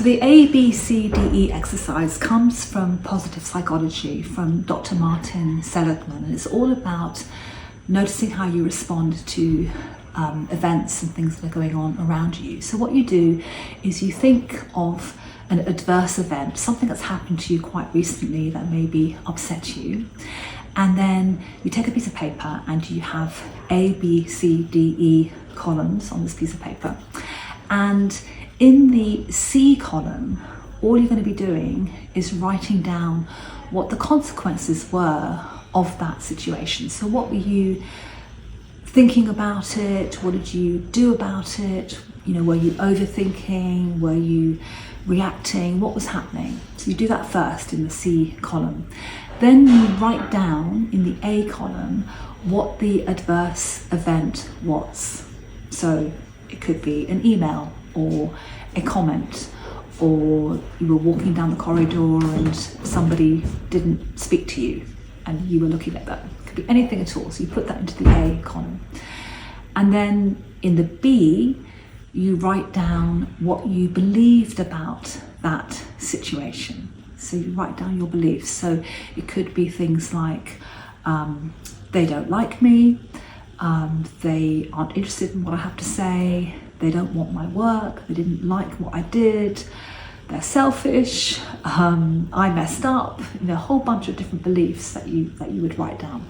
So the ABCDE exercise comes from positive psychology from Dr. Martin Seligman, and it's all about noticing how you respond to events and things that are going on around you. So what you do is you think of an adverse event, something that's happened to you quite recently that maybe upset you, and then you take a piece of paper and you have A, B, C, D, E columns on this piece of paper. And in the C column, all you're going to be doing is writing down what the consequences were of that situation. So what were you thinking about it? What did you do about it? You know, were you overthinking? Were you reacting? What was happening? So you do that first in the C column. Then you write down in the A column what the adverse event was. So it could be an email or a comment, or you were walking down the corridor and somebody didn't speak to you and you were looking at them. It could be anything at all. So you put that into the A column. And then in the B, you write down what you believed about that situation. So you write down your beliefs. So it could be things like, they don't like me, they aren't interested in what I have to say, they don't want my work, they didn't like what I did, they're selfish, I messed up, you know, a whole bunch of different beliefs that you would write down.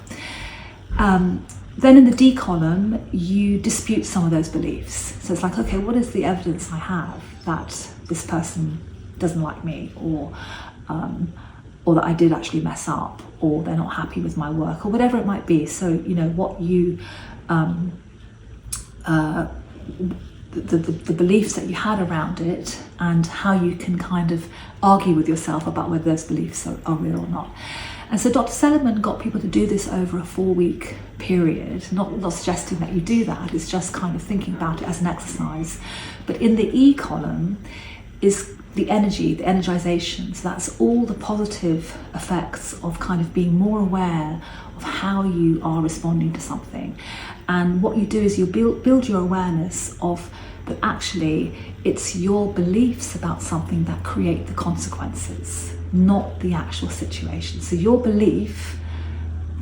Then in the D column, you dispute some of those beliefs. So it's like, okay, what is the evidence I have that this person doesn't like me, or that I did actually mess up, or they're not happy with my work, or whatever it might be. So, you know, what you, the beliefs that you had around it, and how you can kind of argue with yourself about whether those beliefs are real or not. And so Dr. Seligman got people to do this over a 4-week period, not suggesting that you do that, it's just kind of thinking about it as an exercise. But in the E column is the energy, the energization. So that's all the positive effects of kind of being more aware of how you are responding to something. And what you do is you build your awareness of that actually it's your beliefs about something that create the consequences, not the actual situation. So your belief,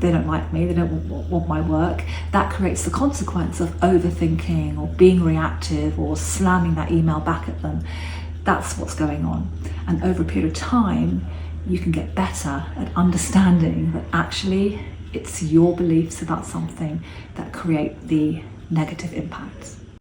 they don't like me, they don't want my work, that creates the consequence of overthinking or being reactive or slamming that email back at them. That's what's going on. And over a period of time, you can get better at understanding that actually it's your beliefs about something that create the negative impact.